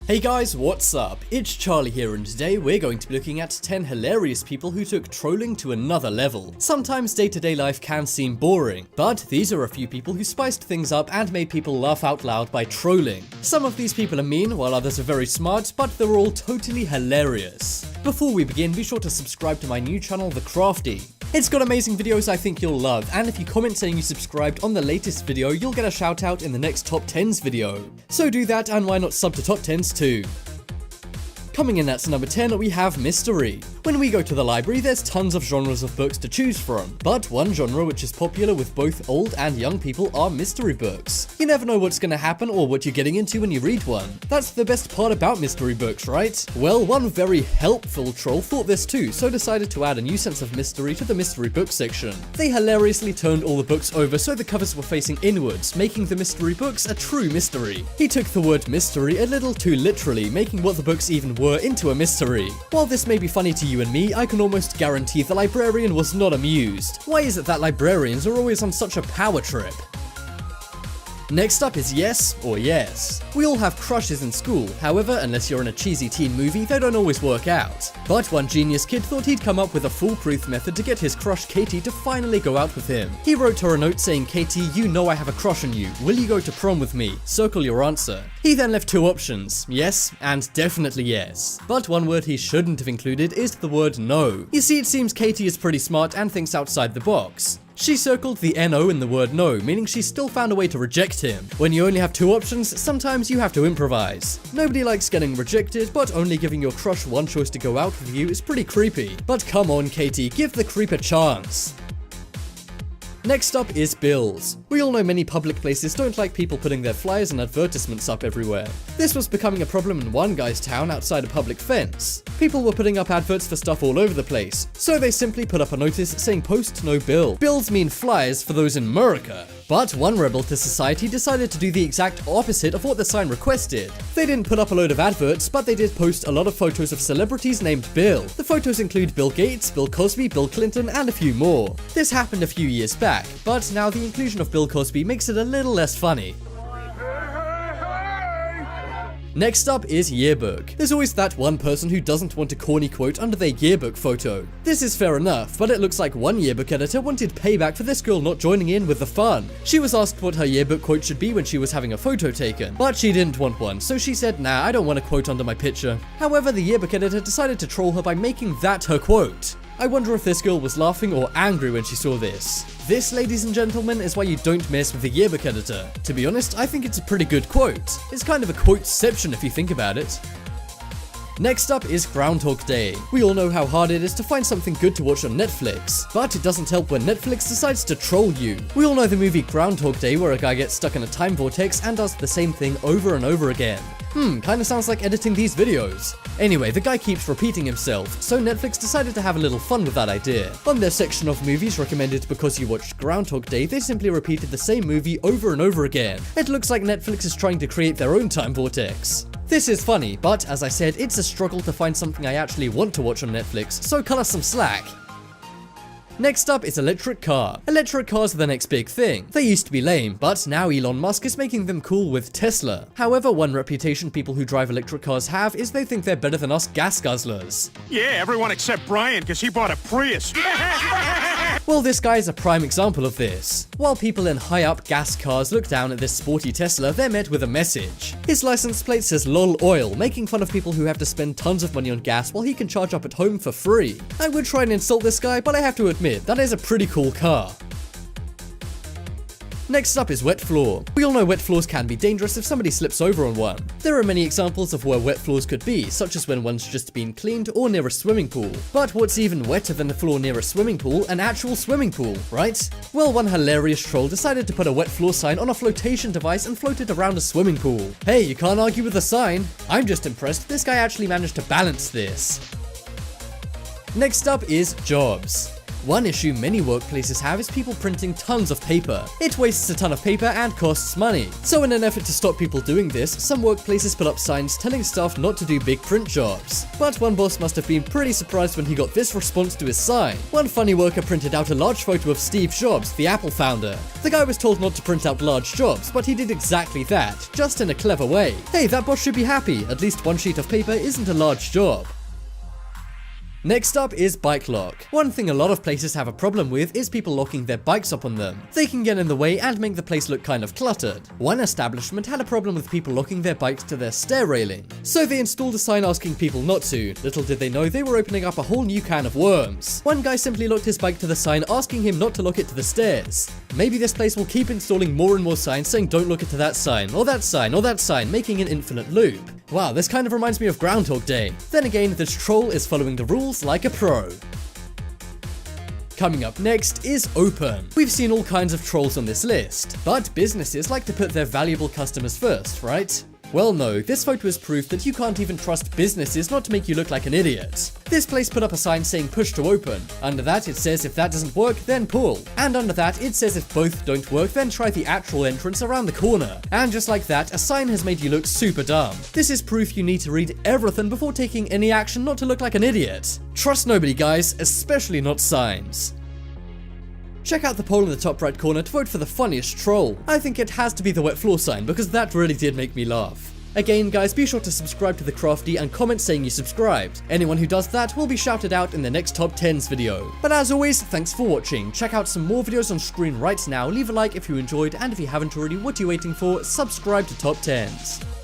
Hey guys, what's up? It's Charlie here, and today we're going to be looking at 10 hilarious people who took trolling to another level. Sometimes day-to-day life can seem boring, but these are a few people who spiced things up and made people laugh out loud by trolling. Some of these people are mean, while others are very smart, but they're all totally hilarious. Before we begin, be sure to subscribe to my new channel, The Crafty. It's got amazing videos I think you'll love, and if you comment saying you subscribed on the latest video, you'll get a shout out in the next Top 10s video. So do that, and why not sub to Top 10s too. Coming in at number 10, we have mystery. When we go to the library, there's tons of genres of books to choose from, but one genre which is popular with both old and young people are mystery books. You never know what's gonna happen or what you're getting into when you read one. That's the best part about mystery books, right? Well, one very helpful troll thought this too, so decided to add a new sense of mystery to the mystery book section. They hilariously turned all the books over so the covers were facing inwards, making the mystery books a true mystery. He took the word mystery a little too literally, making what the books even were into a mystery. While this may be funny to you and me, I can almost guarantee the librarian was not amused. Why is it that librarians are always on such a power trip? Next up is yes or yes. We all have crushes in school, however, unless you're in a cheesy teen movie, they don't always work out. But one genius kid thought he'd come up with a foolproof method to get his crush Katie to finally go out with him. He wrote her a note saying, "Katie, you know I have a crush on you. Will you go to prom with me? Circle your answer." He then left two options, yes and definitely yes. But one word he shouldn't have included is the word no. You see, it seems Katie is pretty smart and thinks outside the box. She circled the NO in the word no, meaning she still found a way to reject him. When you only have two options, sometimes you have to improvise. Nobody likes getting rejected, but only giving your crush one choice to go out with you is pretty creepy. But come on, Katie, give the creep a chance. Next up is bills. We all know many public places don't like people putting their flyers and advertisements up everywhere. This was becoming a problem in one guy's town outside a public fence. People were putting up adverts for stuff all over the place, so they simply put up a notice saying post no bill. Bills mean flyers for those in America. But one rebel to society decided to do the exact opposite of what the sign requested. They didn't put up a load of adverts, but they did post a lot of photos of celebrities named Bill. The photos include Bill Gates, Bill Cosby, Bill Clinton, and a few more. This happened a few years back, but now the inclusion of Bill Cosby makes it a little less funny. Next up is yearbook. There's always that one person who doesn't want a corny quote under their yearbook photo. This is fair enough, but it looks like one yearbook editor wanted payback for this girl not joining in with the fun. She was asked what her yearbook quote should be when she was having a photo taken, but she didn't want one, so she said, "Nah, I don't want a quote under my picture." However, the yearbook editor decided to troll her by making that her quote. I wonder if this girl was laughing or angry when she saw this. This, ladies and gentlemen, is why you don't mess with the yearbook editor. To be honest, I think it's a pretty good quote. It's kind of a quoteception if you think about it. Next up is Groundhog Day. We all know how hard it is to find something good to watch on Netflix, but it doesn't help when Netflix decides to troll you. We all know the movie Groundhog Day, where a guy gets stuck in a time vortex and does the same thing over and over again. Kinda sounds like editing these videos. Anyway, the guy keeps repeating himself, so Netflix decided to have a little fun with that idea. On their section of movies recommended because you watched Groundhog Day, they simply repeated the same movie over and over again. It looks like Netflix is trying to create their own time vortex. This is funny, but as I said, it's a struggle to find something I actually want to watch on Netflix, so cut us some slack. Next up is electric car. Electric cars are the next big thing. They used to be lame, but now Elon Musk is making them cool with Tesla. However, one reputation people who drive electric cars have is they think they're better than us gas guzzlers. Yeah, everyone except Brian, because he bought a Prius. Well, this guy is a prime example of this. While people in high-up gas cars look down at this sporty Tesla, they're met with a message. His license plate says LOL oil, making fun of people who have to spend tons of money on gas while he can charge up at home for free. I would try and insult this guy, but I have to admit, that is a pretty cool car. Next up is wet floor. We all know wet floors can be dangerous if somebody slips over on one. There are many examples of where wet floors could be, such as when one's just been cleaned or near a swimming pool. But what's even wetter than the floor near a swimming pool? An actual swimming pool, right? Well, one hilarious troll decided to put a wet floor sign on a flotation device and float it around a swimming pool. Hey, you can't argue with the sign. I'm just impressed this guy actually managed to balance this. Next up is jobs. One issue many workplaces have is people printing tons of paper. It wastes a ton of paper and costs money. So in an effort to stop people doing this, some workplaces put up signs telling staff not to do big print jobs. But one boss must have been pretty surprised when he got this response to his sign. One funny worker printed out a large photo of Steve Jobs, the Apple founder. The guy was told not to print out large jobs, but he did exactly that, just in a clever way. Hey, that boss should be happy, at least one sheet of paper isn't a large job. Next up is bike lock. One thing a lot of places have a problem with is people locking their bikes up on them. They can get in the way and make the place look kind of cluttered. One establishment had a problem with people locking their bikes to their stair railing, so they installed a sign asking people not to. Little did they know they were opening up a whole new can of worms. One guy simply locked his bike to the sign asking him not to lock it to the stairs. Maybe this place will keep installing more and more signs saying don't look it to that sign, or that sign, or that sign, making an infinite loop. Wow, this kind of reminds me of Groundhog Day. Then again, this troll is following the rules like a pro. Coming up next is open. We've seen all kinds of trolls on this list, but businesses like to put their valuable customers first, right? Well no, this photo is proof that you can't even trust businesses not to make you look like an idiot. This place put up a sign saying push to open. Under that it says if that doesn't work, then pull. And under that it says if both don't work, then try the actual entrance around the corner. And just like that, a sign has made you look super dumb. This is proof you need to read everything before taking any action not to look like an idiot. Trust nobody guys, especially not signs. Check out the poll in the top right corner to vote for the funniest troll. I think it has to be the wet floor sign because that really did make me laugh. Again guys, be sure to subscribe to The Crafty and comment saying you subscribed. Anyone who does that will be shouted out in the next top 10s video. But as always, thanks for watching. Check out some more videos on screen right now, leave a like if you enjoyed, and if you haven't already, what are you waiting for? Subscribe to Top 10s.